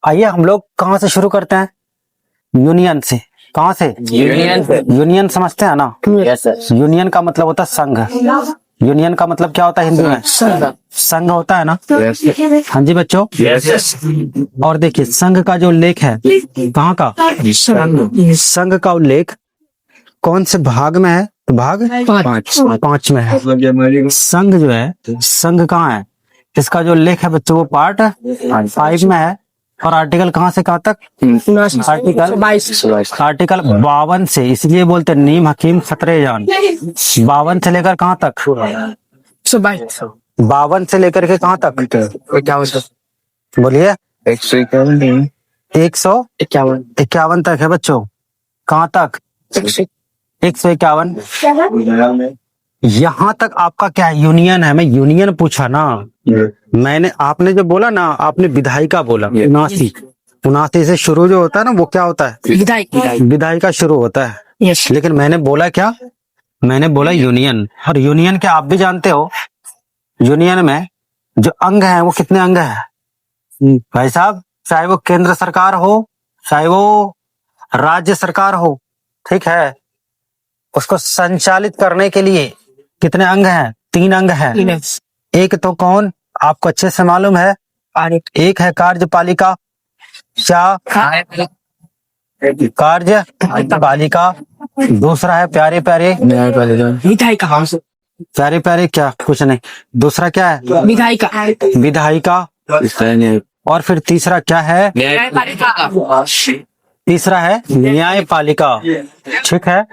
आइए हम लोग कहाँ से शुरू करते हैं? यूनियन से। कहाँ से? यूनियन से। यूनियन समझते हैं ना? Yes sir. यूनियन का मतलब होता है संघ। यूनियन का मतलब क्या होता है हिंदी में? संघ होता है ना? हाँ जी बच्चों। यस। और देखिए संघ का जो उल्लेख है कहाँ का? संघ का उल्लेख कौन से भाग में है? तो भाग 5 में है। संघ जो है, संघ कहाँ है? इसका जो उल्लेख है बच्चों वो पार्ट 5 में है। और आर्टिकल कहाँ से कहाँ तक? आर्टिकल 52 से, इसलिए बोलते हैं नीम हकीम खतरे जान। 52 से लेकर कहाँ तक? 52 से लेकर के कहाँ तक? बोलिए। 151 तक है बच्चों। कहाँ तक? 151। यहाँ तक आपका क्या है? यूनियन है। मैं यूनियन पूछा ना, मैंने आपने जो बोला ना, आपने विधायिका बोला। 79 से शुरू जो होता है ना वो क्या होता है? विधायिका शुरू होता है। लेकिन मैंने बोला क्या? मैंने बोला यूनियन। और यूनियन क्या आप भी जानते हो? यूनियन में जो अंग है वो कितने अंग है भाई साहब? चाहे वो केंद्र सरकार हो, चाहे वो राज्य सरकार हो, ठीक है, उसको संचालित करने के लिए कितने अंग हैं? 3 अंग हैं। एक तो कौन, आपको अच्छे से मालूम है? एक है कार्यपालिका। क्या? कार्यपालिका। दूसरा है प्यारे प्यारे। प्यारे प्यारे क्या? कुछ नहीं। दूसरा क्या है? विधायिका। और फिर तीसरा क्या है? तीसरा है न्यायपालिका। ठीक है।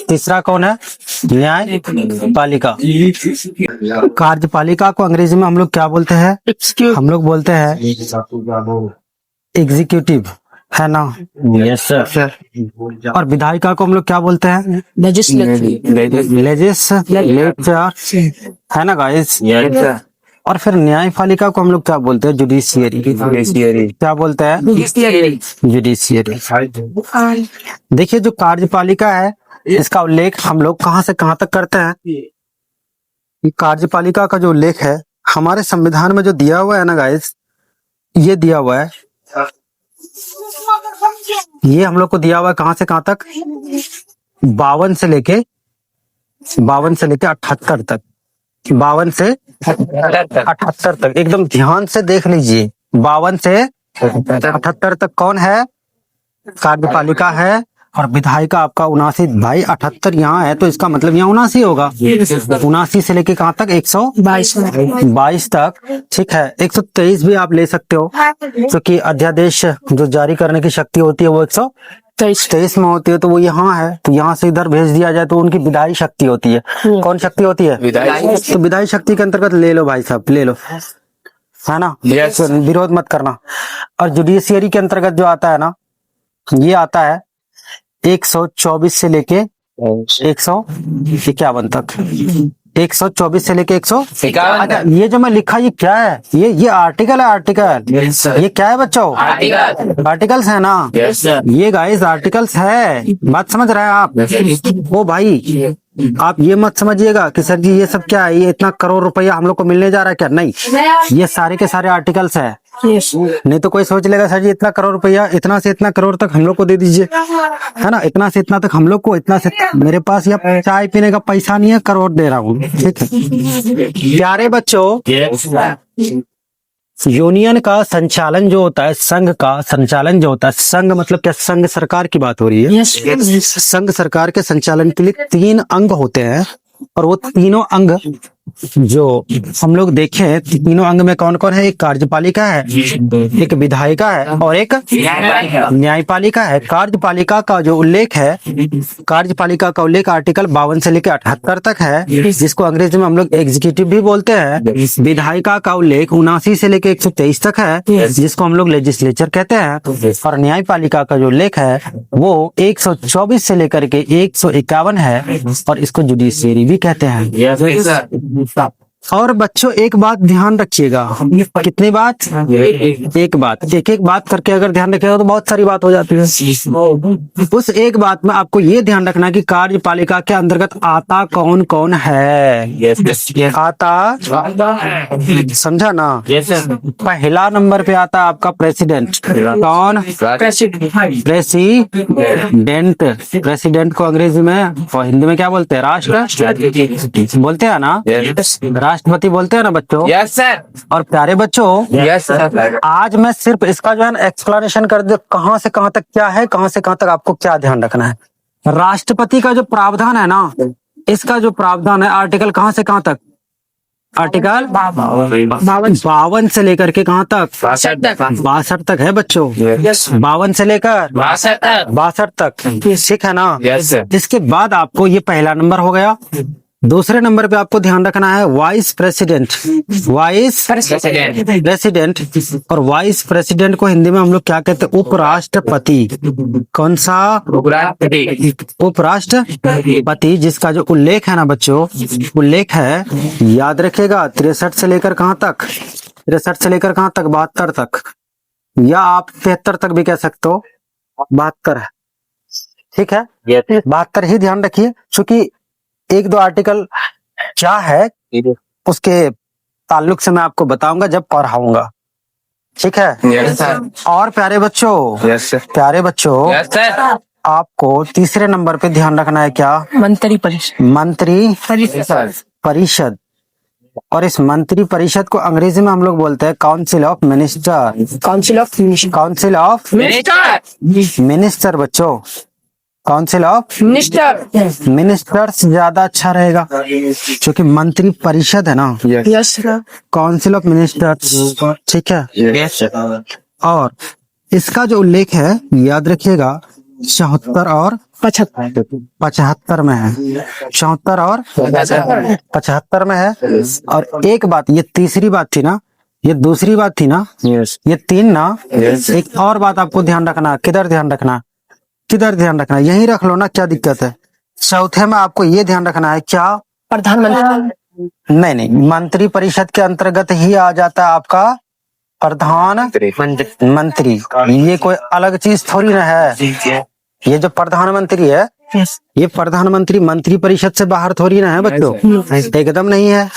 तीसरा कौन है? न्यायपालिका। कार्यपालिका को अंग्रेजी में हम लोग क्या बोलते हैं? हम लोग बोलते हैं एग्जीक्यूटिव, है ना? Yes sir. और विधायिका को हम लोग क्या बोलते हैं? लेजिस्लेचर, है ना गाइस? और फिर न्यायपालिका को हम लोग क्या बोलते हैं? जुडिशियरी। क्या बोलते हैं? जुडिशियरी। देखिए जो कार्यपालिका है इसका उल्लेख हम लोग कहाँ से कहाँ तक करते हैं? ये कार्यपालिका का जो उल्लेख है हमारे संविधान में जो दिया हुआ है ना गाइस, ये दिया हुआ है, ये हम लोग को दिया हुआ है कहाँ से कहाँ तक? 52 से लेके 78 तक। 52 से 78 तक एकदम ध्यान से देख लीजिए। 52 से 78 तक कौन है? कार्यपालिका है। और विधायिका आपका 79। भाई 78 यहाँ है तो इसका मतलब यहाँ 79 होगा। 79 से लेके कहाँ तक? 122 तक। ठीक है। 123 भी आप ले सकते हो क्योंकि अध्यादेश जो जारी करने की शक्ति होती है वो 123 में होती है, तो वो यहाँ है, तो यहाँ से इधर भेज दिया जाए तो उनकी विधायी शक्ति होती है। कौन शक्ति होती है? तो विधायी शक्ति के अंतर्गत ले लो भाई साहब, ले लो, है ना? विरोध मत करना। और जुडिशियरी के अंतर्गत जो आता है ना, ये आता है 124 से लेके 151 तक। 124 से लेके 151। अच्छा ये जो मैं लिखा ये क्या है? ये आर्टिकल है। आर्टिकल ये क्या है बच्चों? आर्टिकल्स है ना? ये गाइस आर्टिकल्स है। बात समझ रहे हैं आप? ओ भाई आप ये मत समझिएगा कि सर जी ये सब क्या है, ये इतना करोड़ रुपया हम लोग को मिलने जा रहा है क्या? नहीं, ये सारे के सारे आर्टिकल्स है। नहीं तो कोई सोच लेगा सर जी इतना करोड़ रुपया, इतना से इतना करोड़ तक हम लोग को दे दीजिए, है ना? इतना से इतना तक हम लोग को, इतना से मेरे पास या चाय पीने का पैसा नहीं है, करोड़ दे रहा हूँ। ठीक है प्यारे बच्चों, यूनियन का संचालन जो होता है, संघ का संचालन जो होता है, संघ मतलब क्या? संघ सरकार की बात हो रही है। संघ सरकार के संचालन के लिए 3 अंग होते हैं और वो तीनों अंग जो हम लोग देखें, तीनों अंग में कौन कौन है? एक कार्यपालिका है, एक विधायिका है और एक न्यायपालिका है। कार्यपालिका का जो उल्लेख है, कार्यपालिका का उल्लेख आर्टिकल 52 से लेकर 78 तक है, जिसको अंग्रेजी में हम लोग एग्जीक्यूटिव भी बोलते हैं। विधायिका का उल्लेख 79 से लेकर 123 तक है, जिसको हम लोग लेजिस्लेचर कहते हैं। और न्यायपालिका का जो उल्लेख है वो 124 से लेकर के 151 है और इसको जुडिशियरी भी कहते हैं। और बच्चों एक बात ध्यान रखिएगा, कितनी बात? एक बात, एक एक बात करके अगर ध्यान रखिएगा तो बहुत सारी बात हो जाती है। उस एक बात में आपको ये ध्यान रखना है कि कार्यपालिका के अंतर्गत आता कौन कौन है। आता, समझा ना? पहला नंबर पे आता आपका प्रेसिडेंट। कौन? प्रेसिडेंट। प्रेसिडेंट को अंग्रेजी में और हिंदी में क्या बोलते हैं? राष्ट्र बोलते हैं ना, राष्ट्रपति बोलते हैं ना बच्चों। Yes sir. और प्यारे बच्चों, यस सर। आज मैं सिर्फ इसका जो है एक्सप्लेनेशन कर दे, कहां से कहां तक क्या है, कहां से कहां तक आपको क्या ध्यान रखना है। राष्ट्रपति का जो प्रावधान है ना, इसका जो प्रावधान है आर्टिकल कहां से कहां तक? आर्टिकल 52 से लेकर के कहां तक? 62 तक है बच्चों। 52 से लेकर 62 तक, ठीक है ना? Yes sir. इसके बाद आपको ये पहला नंबर हो गया। दूसरे नंबर पे आपको ध्यान रखना है वाइस प्रेसिडेंट। वाइस प्रेसिडेंट, और वाइस प्रेसिडेंट को हिंदी में हम लोग क्या कहते हैं? उपराष्ट्रपति। कौन सा? उपराष्ट्रपति, जिसका जो उल्लेख है ना बच्चों, उल्लेख है, याद रखिएगा 63 से लेकर कहां तक? 63 से लेकर कहां तक? 72 तक, या आप 73 तक भी कह सकते हो। 72 है, ठीक है? 72 ही ध्यान रखिए, क्योंकि एक दो आर्टिकल क्या है उसके ताल्लुक से मैं आपको बताऊंगा जब पढ़ाऊंगा, ठीक है? Yes sir. और प्यारे बच्चों, यस सर। प्यारे बच्चों, यस सर। आपको तीसरे नंबर पे ध्यान रखना है क्या? मंत्री परिषद। मंत्री सर। परिषद। और इस मंत्री परिषद को अंग्रेजी में हम लोग बोलते हैं council of minister. Council of minister. Council of minister बच्चों, काउंसिल ऑफ मिनिस्टर। मिनिस्टर से ज्यादा अच्छा रहेगा, क्योंकि मंत्री परिषद है ना। Yes sir. Council of ministers, ठीक है? Yes sir. और इसका जो उल्लेख है याद रखिएगा 74 और 75 में है। 74 और 75 में है। और एक बात, ये तीसरी बात थी ना, ये दूसरी बात थी ना, ये तीन ना। एक और बात आपको ध्यान रखना, किधर ध्यान रखना? किधर ध्यान रखना? यही रख लो ना, क्या दिक्कत है? चौथे में आपको ये ध्यान रखना है क्या? प्रधानमंत्री। नहीं, मंत्री परिषद के अंतर्गत ही आ जाता है आपका प्रधानमंत्री। ये कोई अलग चीज थोड़ी ना है। ये जो प्रधानमंत्री है, ये प्रधानमंत्री मंत्री परिषद से बाहर थोड़ी ना है बच्चों, एकदम नहीं है।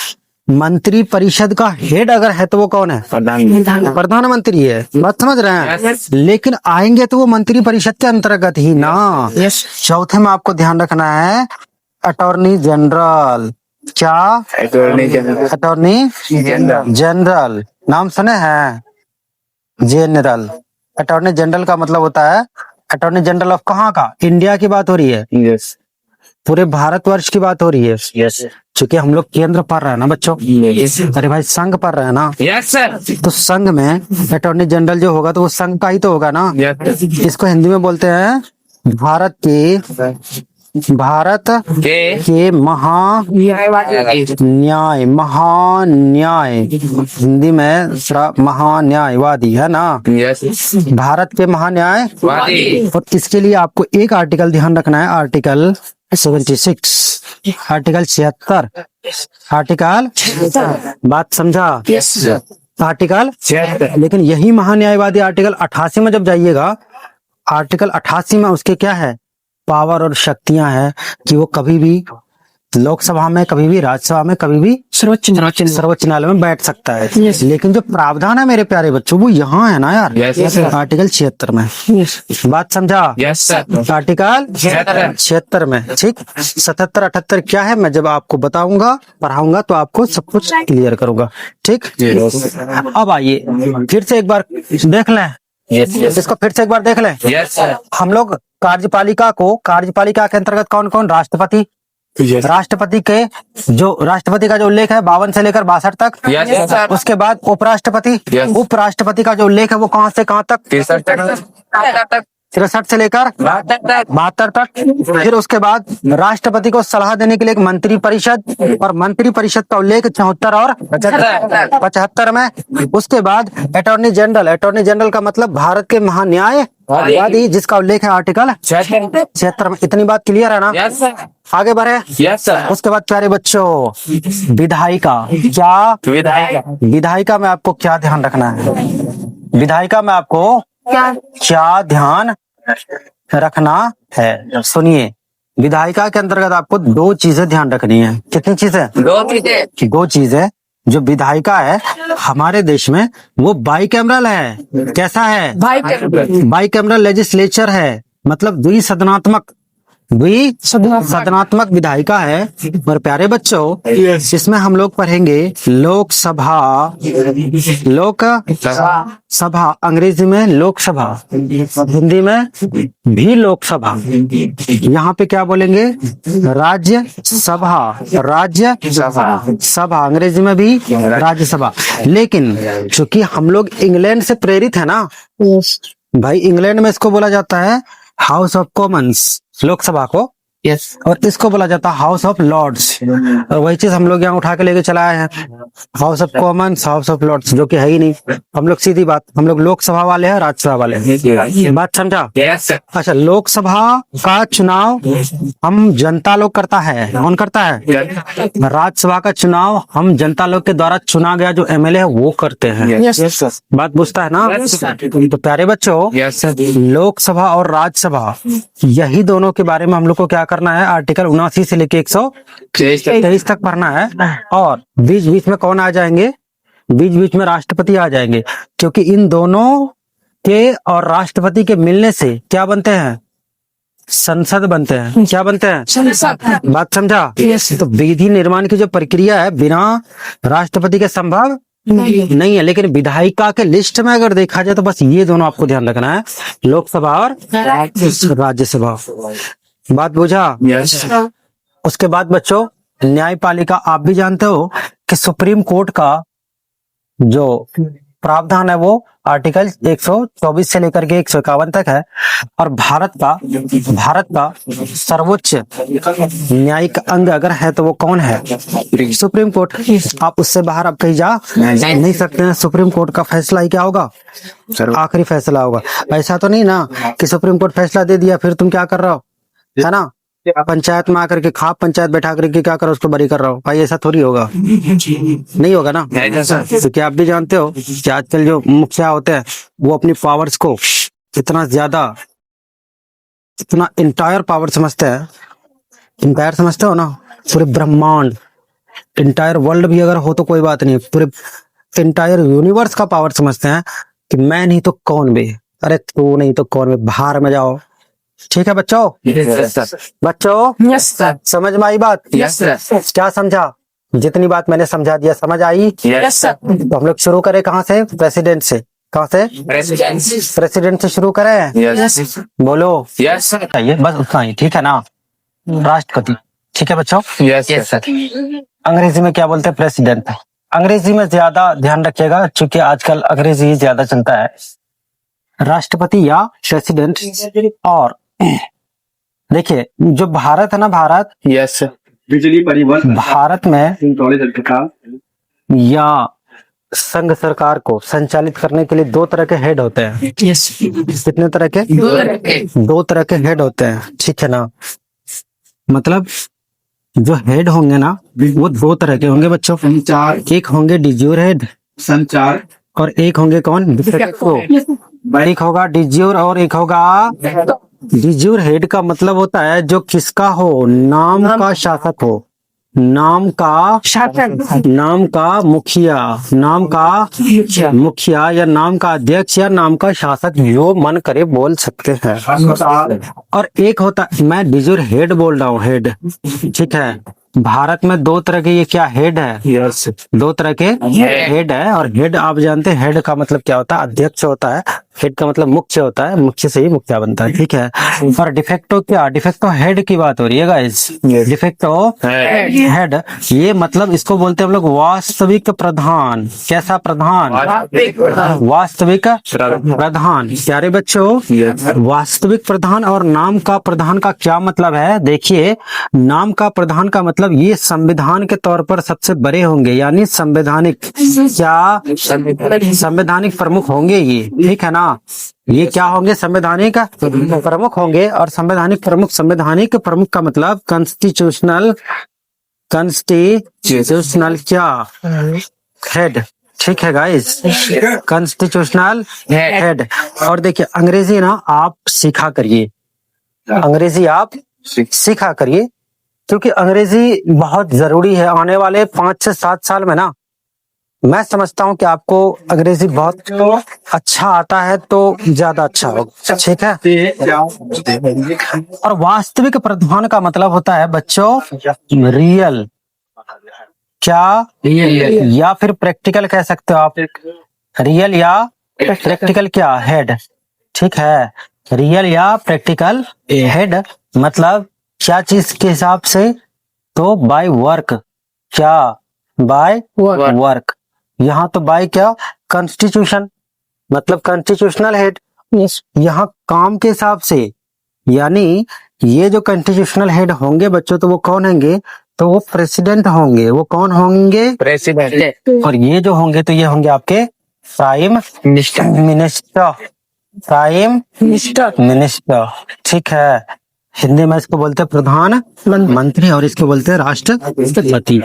मंत्री परिषद का हेड अगर है तो वो कौन है? प्रधानमंत्री है। बात समझ रहे हैं? लेकिन आएंगे तो वो मंत्री परिषद के अंतर्गत ही ना। चौथे में आपको ध्यान रखना है अटॉर्नी जनरल। क्या? अटॉर्नी जनरल, नाम सुने हैं? जनरल। अटॉर्नी जनरल का मतलब होता है, अटॉर्नी जनरल ऑफ कहाँ का? इंडिया की बात हो रही है। यस। पूरे भारतवर्ष की बात हो रही है। यस। चूंकि हम लोग केंद्र पढ़ रहे हैं ना बच्चों। अरे भाई संघ पढ़ रहे हैं ना। Yes sir. तो संघ में अटॉर्नी जनरल जो होगा तो वो संघ का ही तो होगा ना। इसको हिंदी में बोलते हैं भारत के महान्याय। हिंदी में महान्यायवादी है ना। भारत के महान्यायवादी। और इसके लिए आपको एक आर्टिकल ध्यान रखना है, आर्टिकल 76, आर्टिकल 76, आर्टिकल, बात समझा? आर्टिकल। लेकिन यही महान्यायवादी आर्टिकल 88 में जब जाइएगा, आर्टिकल 88 में उसके क्या है? पावर और शक्तियां हैं कि वो कभी भी लोकसभा में, कभी भी राज्यसभा में, कभी भी सर्वोच्च न्यायालय में बैठ सकता है। लेकिन जो प्रावधान है मेरे प्यारे बच्चों वो यहाँ है ना यार। आर्टिकल 76 में। बात समझा? आर्टिकल 76 में, ठीक। 77, 78 क्या है मैं जब आपको बताऊंगा, पढ़ाऊंगा तो आपको सब कुछ क्लियर करूंगा, ठीक। अब आइए फिर से एक बार देख लें, इसको फिर से एक बार देख लें। हम लोग कार्यपालिका के अंतर्गत कौन कौन? राष्ट्रपति। राष्ट्रपति के जो राष्ट्रपति का जो उल्लेख है 52 से लेकर 62 तक। उसके बाद उपराष्ट्रपति। उपराष्ट्रपति का जो उल्लेख है वो कहां से कहां तक? 63 से लेकर 72 तक। फिर उसके बाद राष्ट्रपति को सलाह देने के लिए एक मंत्री परिषद, और मंत्री परिषद का उल्लेख 74 और 75 में। उसके बाद अटॉर्नी जनरल। अटॉर्नी जनरल का मतलब भारत के महान्यायवादी। वादी जिसका उल्लेख है आर्टिकल 76 में। इतनी बात क्लियर है ना? यस सर, आगे बढ़े। Yes sir. उसके बाद प्यारे बच्चों, विधायिका। क्या विधायक, विधायिका में आपको क्या ध्यान रखना है? विधायिका में आपको क्या ध्यान रखना है? सुनिए, विधायिका के अंतर्गत आपको दो चीजें ध्यान रखनी है। कितनी चीजें? दो चीजें। दो चीजें। जो विधायिका है हमारे देश में वो बाइकैमरल है। कैसा है? बाइकैमरल लेजिस्लेचर है, मतलब द्विसदनात्मक विधायिका है। और प्यारे बच्चों, इसमें हम लोग पढ़ेंगे लोकसभा, अंग्रेजी में लोकसभा, हिंदी में भी लोकसभा। यहाँ पे क्या बोलेंगे? राज्यसभा, अंग्रेजी में भी राज्यसभा। लेकिन चूंकि हम लोग इंग्लैंड से प्रेरित है ना भाई, इंग्लैंड में इसको बोला जाता है हाउस ऑफ कॉमन्स, लोकसभा को, यस, और इसको बोला जाता है हाउस ऑफ लॉर्ड्स। और वही चीज हम लोग यहाँ उठा के लेके चला आए हैं, House of Commons, House of Lords, जो कि है ही नहीं। हम लोग सीधी बात, हम लोग लोकसभा वाले हैं, राज्यसभा वाले हैं। बात समझा? Yes sir. अच्छा, लोकसभा का चुनाव हम जनता लोग करता है। कौन करता है? राज्यसभा का चुनाव हम जनता लोग के द्वारा चुना गया जो एमएलए है वो करते हैं। यस सर, बात बुझता है ना? Yes, sir. तो प्यारे बच्चों, यस सर। लोकसभा और राज्यसभा, यही दोनों के बारे में हम लोग को क्या करना है? आर्टिकल 79 से लेके 123 तक पढ़ना है। और बीच बीच में कौन आ जाएंगे? बीच बीच में राष्ट्रपति आ जाएंगे, क्योंकि इन दोनों के और राष्ट्रपति के मिलने से क्या बनते हैं? संसद बनते हैं। क्या बनते हैं? बात समझा? तो विधि निर्माण की जो प्रक्रिया है बिना राष्ट्रपति के संभव नहीं है। लेकिन विधायिका के लिस्ट में अगर देखा जाए तो बस ये दोनों आपको ध्यान रखना है, लोकसभा और राज्यसभा। बात बुझा? Yes sir. उसके बाद बच्चों, न्यायपालिका। आप भी जानते हो कि सुप्रीम कोर्ट का जो प्रावधान है वो आर्टिकल 124 से लेकर के 151 तक है। और भारत का सर्वोच्च न्यायिक अंग अगर है तो वो कौन है? Supreme court. आप उससे बाहर आप कहीं जा नहीं सकते हैं। सुप्रीम कोर्ट का फैसला ही क्या होगा? आखिरी फैसला होगा। ऐसा तो नहीं ना कि सुप्रीम कोर्ट फैसला दे दिया फिर तुम क्या कर रहे हो, है ना? पंचायत में आकर के खाप पंचायत बैठा करके क्या करो, उसको बरी कर रहा हो भाई, ऐसा थोड़ी होगा। नहीं होगा ना? क्योंकि आप भी जानते हो कि आजकल जो मुखिया होते हैं वो अपनी पावर्स को इतना इंटायर पावर समझते हैं। इंटायर समझते हो ना? पूरे ब्रह्मांड, इंटायर वर्ल्ड भी अगर हो तो कोई बात नहीं, पूरे इंटायर यूनिवर्स का पावर समझते हैं कि मैं नहीं तो कौन बे, अरे तू नहीं तो कौन बे, बाहर में जाओ। ठीक है बच्चों? Yes sir. बच्चों, यस सर, समझ में आई बात? Yes sir. क्या समझा? जितनी बात मैंने समझा दिया, समझ आई? यस सर, तो हम लोग शुरू करें कहाँ से? प्रेसिडेंट से। कहाँ से? प्रेसिडेंट से शुरू करें। यस बोलो। Yes sir. चाहिए बस उतना ही, ठीक है ना? राष्ट्रपति। ठीक है बच्चों? Yes sir. अंग्रेजी में क्या बोलते हैं? प्रेसिडेंट। अंग्रेजी में ज्यादा ध्यान रखिएगा क्योंकि आजकल अंग्रेजी ज्यादा चलता है। राष्ट्रपति या प्रेसिडेंट। और देखिए, जो भारत है ना, भारत, यस सर। बिजली परिवहन भारत में का या संघ सरकार को संचालित करने के लिए दो तरह के हेड होते हैं। यस, कितने तरह के? दो तरह के हेड होते हैं। ठीक है ना? मतलब जो हेड होंगे ना वो दो तरह के होंगे बच्चों। संचार, एक होंगे डिज्यूर हेड संचार और एक होंगे कौन? डिफेक्टो। एक होगा डिज्यूर और एक होगा डिज्यूर। हेड का मतलब होता है जो किसका हो? नाम का शासक हो, नाम का मुखिया, मुखिया या नाम का अध्यक्ष या नाम का शासक, जो मन करे बोल सकते हैं। अस्पताल, और एक होता, मैं डिज्यूर हेड बोल रहा हूँ, हेड। ठीक है? भारत में दो तरह के ये क्या हेड है? यस। दो तरह के हेड है। और हेड आप जानते हैं, हेड का मतलब क्या होता है? अध्यक्ष होता है। हेड का मतलब मुख्य होता है, मुख्य से ही मुखिया बनता है। ठीक है? और डिफेक्टो क्या? डिफेक्टो हेड की बात हो रही है गाइस। डिफेक्टो हेड, ये मतलब इसको बोलते हैं हम लोग वास्तविक प्रधान। कैसा प्रधान? वास्तविक प्रधान। प्यारे बच्चों, वास्तविक प्रधान और नाम का प्रधान का क्या मतलब है? देखिए, नाम का प्रधान का मतलब ये संविधान के तौर पर सबसे बड़े होंगे, यानी संवैधानिक, क्या संवैधानिक प्रमुख होंगे ये। ठीक है ना? ये क्या होंगे? संवैधानिक प्रमुख होंगे। और संवैधानिक प्रमुख का मतलब कॉन्स्टिट्यूशनल क्या? हेड। ठीक है गाइस, कॉन्स्टिट्यूशनल हेड। और देखिए अंग्रेजी ना आप सीखा करिए, अंग्रेजी आप सीखा करिए, क्योंकि अंग्रेजी बहुत जरूरी है। आने वाले 5 से 7 साल में ना मैं समझता हूँ कि आपको अंग्रेजी बहुत अच्छा आता है तो ज्यादा अच्छा होगा। ठीक है। और वास्तविक प्रधान का मतलब होता है बच्चों रियल, क्या? या फिर प्रैक्टिकल कह सकते हो आप। रियल या प्रैक्टिकल क्या? हेड। ठीक है, रियल या प्रैक्टिकल हेड मतलब क्या चीज के हिसाब से? तो बाय वर्क। क्या? By work. यहाँ तो बाय क्या? कॉन्स्टिट्यूशन मतलब कॉन्स्टिट्यूशनल हेड। यहाँ काम के हिसाब से, यानी ये जो कॉन्स्टिट्यूशनल हेड होंगे बच्चों तो वो कौन होंगे? तो वो प्रेसिडेंट होंगे। वो कौन होंगे? प्रेसिडेंट। और ये जो होंगे तो ये होंगे आपके प्राइम मिनिस्टर। Prime minister. ठीक है, हिंदी में इसको बोलते हैं प्रधानमंत्री और इसको बोलते हैं राष्ट्रपति।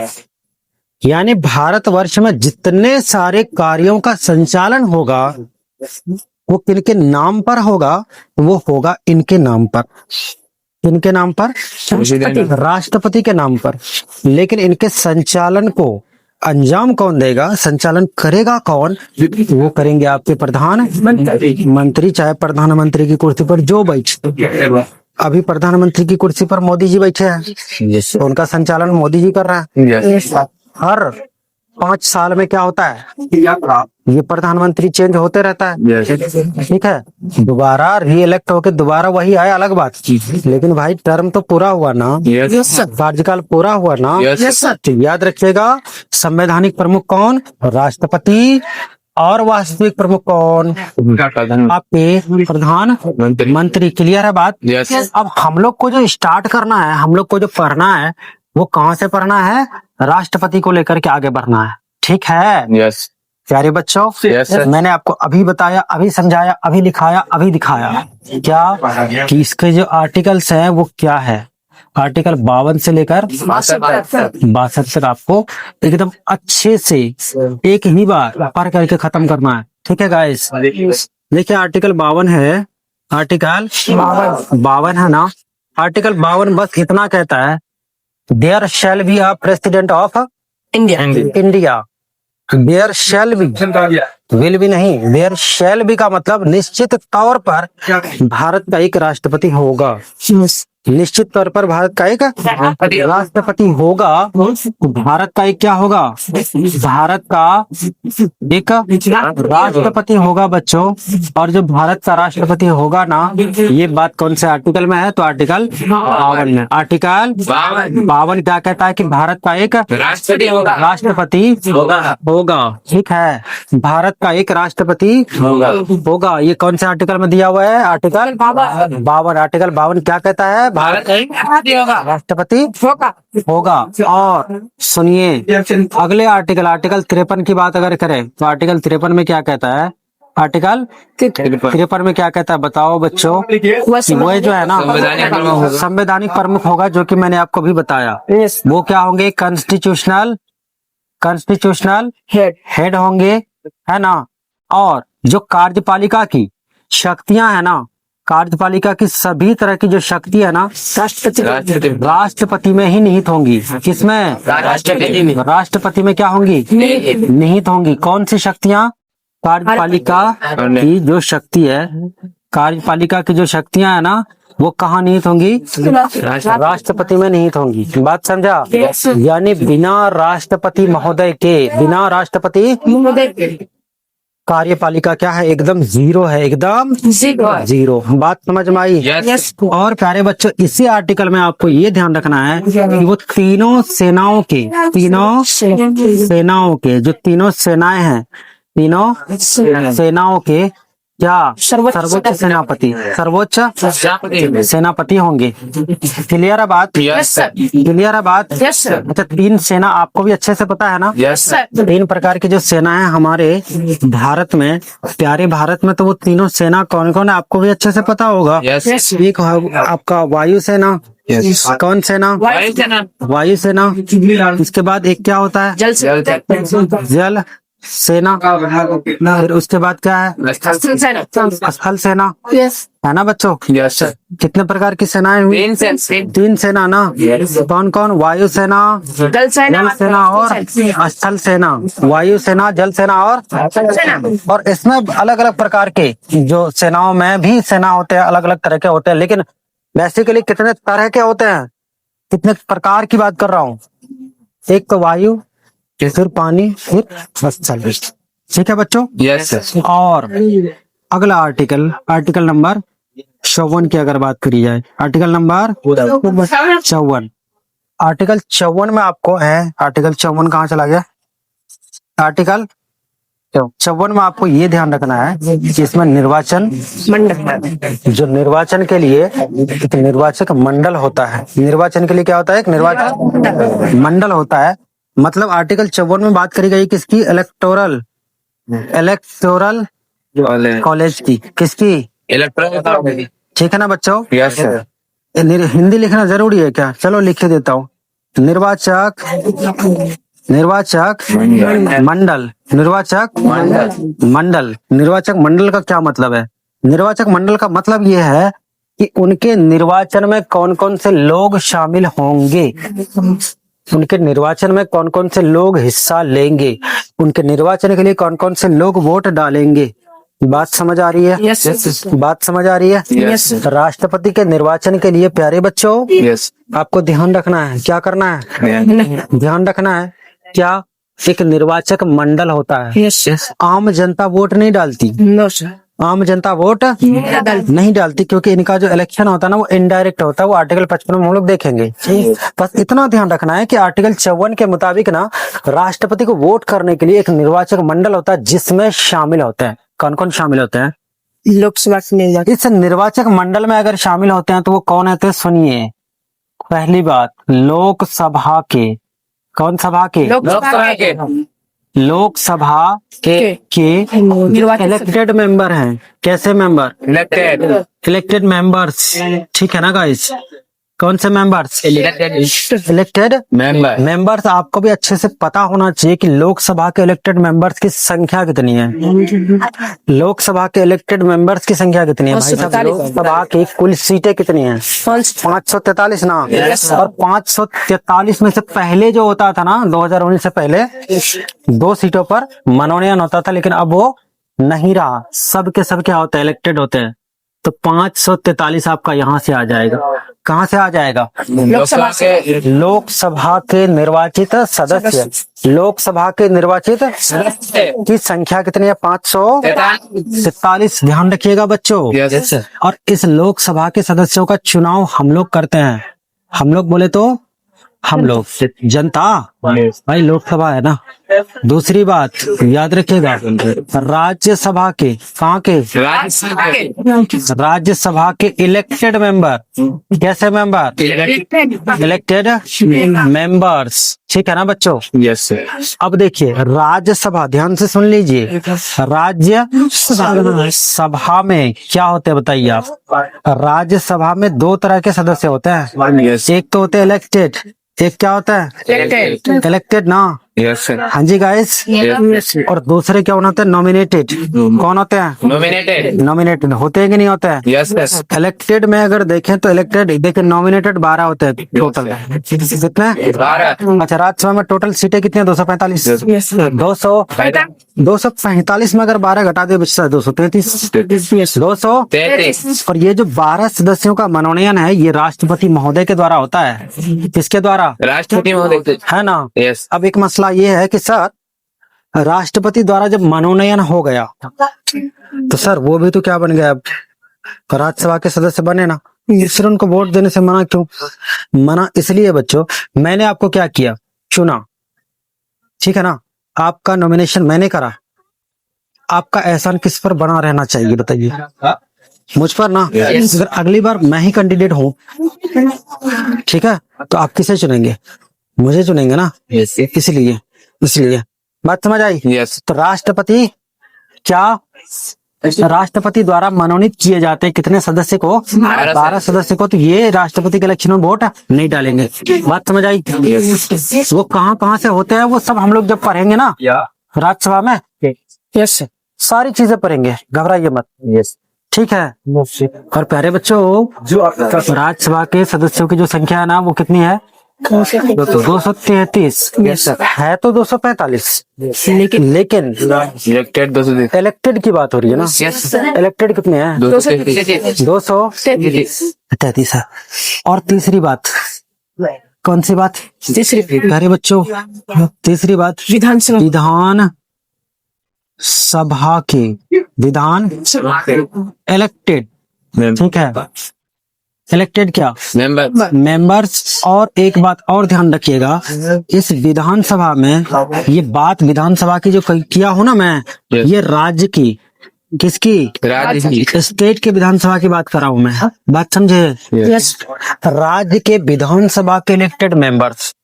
यानी भारतवर्ष में जितने सारे कार्यों का संचालन होगा वो किनके नाम पर होगा? वो होगा इनके नाम पर। किनके नाम पर? राष्ट्रपति के नाम पर। लेकिन इनके संचालन को अंजाम कौन देगा? संचालन करेगा कौन? वो करेंगे आपके प्रधानमंत्री। चाहे प्रधानमंत्री की कुर्सी पर जो बैठे, अभी प्रधानमंत्री की कुर्सी पर मोदी जी बैठे हैं, तो उनका संचालन मोदी जी कर रहे हैं। हर 5 साल में क्या होता है? ये प्रधानमंत्री चेंज होते रहता है। ठीक है, दोबारा रीइलेक्ट होके दोबारा वही आए अलग बात, लेकिन भाई टर्म तो पूरा हुआ ना, कार्यकाल पूरा हुआ ना। तो याद रखिएगा, संवैधानिक प्रमुख कौन? राष्ट्रपति। और वास्तविक प्रमुख कौन? आपके प्रधानमंत्री। क्लियर है बात? अब हम लोग को जो स्टार्ट करना है, हम लोग को जो पढ़ना है, वो कहाँ से पढ़ना है? राष्ट्रपति को लेकर के आगे बढ़ना है। ठीक है प्यारे बच्चों, मैंने आपको अभी बताया, अभी समझाया, अभी लिखाया, अभी दिखाया क्या कि इसके जो आर्टिकल्स हैं वो क्या है। आर्टिकल 52 से लेकर 62 तक आपको एकदम अच्छे से एक ही बार पढ़ करके खत्म करना है। ठीक है गाइस, देखिए आर्टिकल 52 है। आर्टिकल 52 है ना। आर्टिकल 52 बस इतना कहता है, there shall be a president of India. There shall be, will भी नहीं, देयर शैल बी का मतलब निश्चित तौर पर भारत का एक राष्ट्रपति होगा। निश्चित तौर पर भारत का एक राष्ट्रपति होगा। भारत का एक क्या होगा? भारत का एक राष्ट्रपति होगा बच्चों। और जो भारत का राष्ट्रपति होगा ना, ये बात कौन से आर्टिकल में है? तो आर्टिकल 52 में। आर्टिकल 52 क्या कहता है कि भारत का एक राष्ट्रपति होगा। ठीक है, भारत का एक राष्ट्रपति होगा। ये कौन से आर्टिकल में दिया हुआ है? आर्टिकल 52। आर्टिकल 52 क्या कहता है? भारत राष्ट्रपति होगा। और सुनिए अगले आर्टिकल, आर्टिकल 53 की बात अगर करें तो आर्टिकल 53 में क्या कहता है? आर्टिकल 53 में क्या कहता है बताओ बच्चों? वो जो है ना संवैधानिक प्रमुख होगा, जो कि मैंने आपको भी बताया। वो क्या होंगे? कॉन्स्टिट्यूशनल हेड होंगे, है ना। और जो कार्यपालिका की शक्तियां है ना, कार्यपालिका की सभी तरह की जो शक्ति है ना, राष्ट्रपति में ही निहित होंगी। किसमें? राष्ट्रपति में क्या होंगी? निहित होंगी। कौन सी शक्तियां? कार्यपालिका की जो शक्ति है, कार्यपालिका की जो शक्तियां है ना, वो कहाँ निहित होंगी? राष्ट्रपति में निहित होंगी। बात समझा? यानी बिना राष्ट्रपति महोदय के, बिना राष्ट्रपति कार्यपालिका क्या है? एकदम जीरो है, एकदम जीरो। बात समझ में आई? और प्यारे बच्चों, इसी आर्टिकल में आपको ये ध्यान रखना है कि वो तीनों सेनाओं के जो तीनों सेनाएं हैं, तीनों सेनाओं के क्या सर्वोच्च सर्वोच्च सेनापति, सर्वोच्च सेनापति। सेनापति होंगे। क्लियर है बात? Yes sir. क्लियर है बात? Yes sir. अच्छा, तीन सेना आपको भी अच्छे से पता है ना? Yes sir. तीन प्रकार की जो सेना है हमारे भारत में, प्यारे भारत में, तो वो तीनों सेना कौन कौन है आपको भी अच्छे से पता होगा। यस। एक है आपका वायु सेना। यस। कौन सेना? वायुसेना। वायु सेना। इसके बाद एक क्या होता है? जल सेना। जल सेना। फिर उसके बाद क्या है? स्थल सेना। स्थल सेना, यस। है ना बच्चों? Yes sir. कितने प्रकार की सेनाएं हुई? तीन सेना ना? कौन कौन? वायु सेना, जल सेना। जल सेना और स्थल सेना। वायु सेना, जल सेना और इसमें अलग अलग प्रकार के जो सेनाओं में भी सेना होते हैं, अलग अलग तरह के होते हैं, लेकिन बेसिकली कितने तरह के होते हैं, कितने प्रकार की बात कर रहा हूँ। एक तो वायु, फिर पानी, फिर स्थल। ठीक है बच्चों? Yes sir. और अगला आर्टिकल नंबर 54 की अगर बात करी जाए, आर्टिकल नंबर 54। आर्टिकल 54 में आपको है, आर्टिकल 54 कहाँ चला गया? आर्टिकल 54 में आपको ये ध्यान रखना है कि इसमें निर्वाचन मंडल। जो निर्वाचन के लिए एक निर्वाचक मंडल होता है। निर्वाचन के लिए क्या होता है? एक निर्वाचक मंडल होता है। मतलब आर्टिकल 54 में बात करी गई किसकी? इलेक्टोरल कॉलेज की। किसकी? इलेक्ट्रॉनिक। ठीक है ना बच्चों? Yes sir. हिंदी लिखना जरूरी है क्या? चलो लिख के देता हूँ। निर्वाचक मंडल। निर्वाचक मंडल का क्या मतलब है? निर्वाचक मंडल का मतलब ये है कि उनके निर्वाचन में कौन कौन से लोग शामिल होंगे, उनके निर्वाचन में कौन कौन से लोग हिस्सा लेंगे, उनके निर्वाचन के लिए कौन कौन से लोग वोट डालेंगे। बात समझ आ रही है? यस। बात समझ आ रही है? यस। राष्ट्रपति के निर्वाचन के लिए प्यारे बच्चों यस। आपको ध्यान रखना है। क्या करना है? ध्यान रखना है। क्या? एक निर्वाचक मंडल होता है। यस। आम जनता वोट नहीं डालती। No sir. आम जनता वोट नहीं डालती क्योंकि इनका जो इलेक्शन होता है ना वो इनडायरेक्ट होता है। वो आर्टिकल 55 में हम लोग देखेंगे। बस इतना ध्यान रखना है कि आर्टिकल 54 के मुताबिक ना राष्ट्रपति को वोट करने के लिए एक निर्वाचक मंडल होता है जिसमें शामिल होते हैं। कौन कौन शामिल होते हैं? लोकसभा के निर्वाचन। इस निर्वाचक मंडल में अगर शामिल होते हैं तो वो कौन होते हैं? सुनिए, पहली बात लोकसभा के। कौन सभा के? लोकसभा के लोकसभा के निर्वाचन इलेक्टेड मेंबर हैं। कैसे मेंबर? Elected members. ठीक है ना गाइस? कौन से मेंबर्स? Elected members. आपको भी अच्छे से पता होना चाहिए कि लोकसभा के इलेक्टेड मेंबर्स की संख्या कितनी है। लोकसभा के इलेक्टेड मेंबर्स की संख्या कितनी है भाई साहब? लोकसभा की कुल सीटें कितनी हैं? 543 ना। और 543 में से पहले जो होता था ना 2019 से पहले 2 सीटों पर मनोनयन होता था, लेकिन अब वो नहीं रहा। सब के सब क्या होते हैं? इलेक्टेड होते हैं। तो 543 आपका यहाँ से आ जाएगा। कहाँ से आ जाएगा? लोकसभा से। लोकसभा के निर्वाचित सदस्य। लोकसभा के निर्वाचित की संख्या कितनी है? 543। ध्यान रखिएगा बच्चों। और इस लोकसभा के सदस्यों का चुनाव हम लोग करते हैं। हम लोग बोले तो हम लोग जनता भाई, लोकसभा है ना। दूसरी बात याद रखिएगा, राज्यसभा के। कहाँ के? राज्यसभा के इलेक्टेड मेंबर। कैसे मेंबर? Elected members. ठीक है ना बच्चों? Yes sir. अब देखिए राज्यसभा, ध्यान से सुन लीजिए। राज्य सभा में क्या होते हैं बताइए आप? राज्यसभा में 2 तरह के सदस्य होते हैं। एक तो होते हैं इलेक्टेड, एक क्या होता है? इलेक्टेड ना। Yes sir. हाँ जी गाइस। और दूसरे क्या होते हैं? नॉमिनेटेड। कौन होते हैं? नॉमिनेटेड होते हैं कि नहीं होते हैं? यस। इलेक्टेड में अगर देखें तो इलेक्टेड देखिए नॉमिनेटेड 12 होते हैं टोटल। कितने? 12। अच्छा, राज्यसभा में टोटल सीटें कितनी है? 245। 245 में अगर 12 घटा दे बच्चा 233। 233। और ये जो 12 सदस्यों का मनोनयन है ये राष्ट्रपति महोदय के द्वारा होता है। किसके द्वारा? राष्ट्रपति महोदय, है ना। यस। अब एक मसला ये है कि सर राष्ट्रपति द्वारा जब मनोनयन हो गया तो सर वो भी तो क्या बन गया? अब राज्यसभा के सदस्य बने ना, फिर उनको वोट देने से मना क्यों? मना इसलिए बच्चों, मैंने आपको क्या किया? चुना। ठीक है ना? आपका नॉमिनेशन मैंने करा, आपका एहसान किस पर बना रहना चाहिए बताइए? मुझ पर ना। अगर अगली बार मैं ही कैंडिडेट हूँ, ठीक है, तो आप किसे चुनेंगे? मुझे चुनेंगे ना। Yes. इसलिए बात समझ आई? Yes. तो राष्ट्रपति क्या राष्ट्रपति द्वारा मनोनीत किए जाते हैं कितने सदस्य को? 12 सदस्य को। तो ये राष्ट्रपति के इलेक्शन में वोट नहीं डालेंगे। बात समझ आई? वो कहाँ से होते हैं वो सब हम लोग जब पढ़ेंगे ना राज्यसभा में, यस सारी चीजें पढ़ेंगे, घबराइए मत। Yes. ठीक है। और प्यारे बच्चों, जो आपका राज्यसभा के सदस्यों की जो संख्या है ना वो कितनी है? 233 है तो 245, लेकिन Elected 233. इलेक्टेड की बात हो रही है ना। Yes. इलेक्टेड कितने हैं? 233. 233 है। और तीसरी बात, कौन सी बात? तीसरी प्यारे बच्चों, तीसरी बात, विधानसभा विधान सभा के विधान इलेक्टेड, ठीक है, इलेक्टेड क्या? Member. मेंबर्स। और एक बात और ध्यान रखिएगा, इस विधानसभा में, ये बात विधानसभा की जो किया हो ना मैं, ये राज्य की, किसकी? राज्य. स्टेट के विधानसभा की बात कर रहा हूं मैं। बात समझे? यस राज्य के विधानसभा के इलेक्टेड मेंबर्स,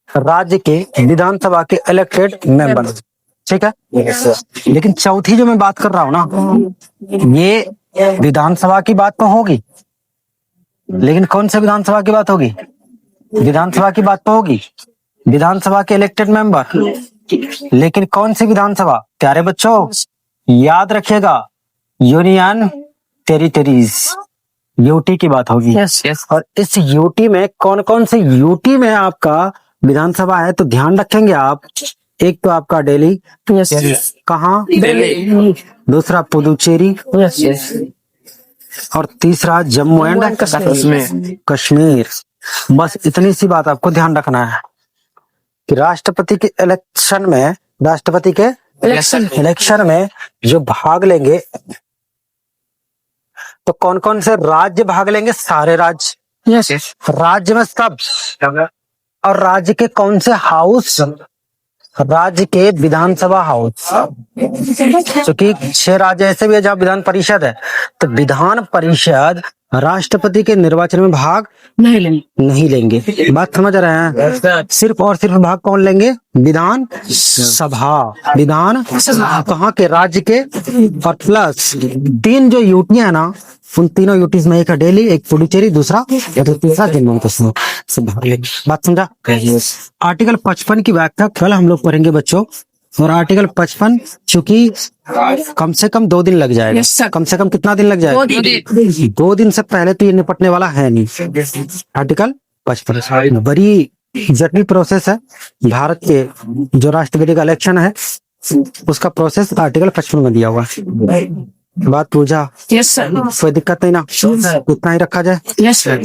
राज्य के विधानसभा के इलेक्टेड मेंबर्स, ठीक है। लेकिन चौथी जो मैं बात कर रहा हूँ ना, ये विधानसभा की बात तो होगी, लेकिन कौन से विधानसभा की बात होगी? विधानसभा की बात तो होगी, विधानसभा के इलेक्टेड मेंबर, लेकिन कौन सी विधानसभा? प्यारे बच्चों याद रखिएगा, यूनियन टेरिटरीज, यूटी की बात होगी। Yes Yes. और इस यूटी में कौन कौन से यूटी में आपका विधानसभा है तो ध्यान रखेंगे आप। एक तो आपका दिल्ली, यस कहाँ? Delhi. दूसरा पुदुचेरी, यस और तीसरा जम्मू एंड कश्मीर. कश्मीर। बस इतनी सी बात आपको ध्यान रखना है कि राष्ट्रपति के इलेक्शन में, राष्ट्रपति के इलेक्शन में जो भाग लेंगे, तो कौन कौन से राज्य भाग लेंगे? सारे राज्य, यस राज्य में सब। और राज्य के कौन से हाउस? राज्य के विधानसभा हाउस, क्योंकि 6 राज्य ऐसे भी है जहाँ विधान परिषद है, तो विधान परिषद राष्ट्रपति के निर्वाचन में भाग नहीं लेंगे। बात समझ रहे हैं? सिर्फ और सिर्फ भाग कौन लेंगे? विधान सभा, विधान कहाँ के? राज्य के। और प्लस 3 जो यूटियां है ना, उन तीनों यूटीज में एक है दिल्ली, एक पुडुचेरी, दूसरा तीसरा जम्मू कश्मीर से भाग लेंगे। बात समझा? आर्टिकल 55 की व्याख्या कल हम लोग पढ़ेंगे बच्चों। और आर्टिकल 55 चूंकि कम से कम 2 दिन लग जाएगा। Yes, sir. कम से कम कितना दिन लग जाएगा? 2 दिन से पहले तो ये निपटने वाला है नहीं। आर्टिकल 55 बड़ी जटिल प्रोसेस है। भारत के जो राष्ट्रपति का इलेक्शन है उसका प्रोसेस आर्टिकल 55 में दिया हुआ है। बात पूछा? यस सर कोई दिक्कत नहीं ना? इतना ही रखा जाए। Yes sir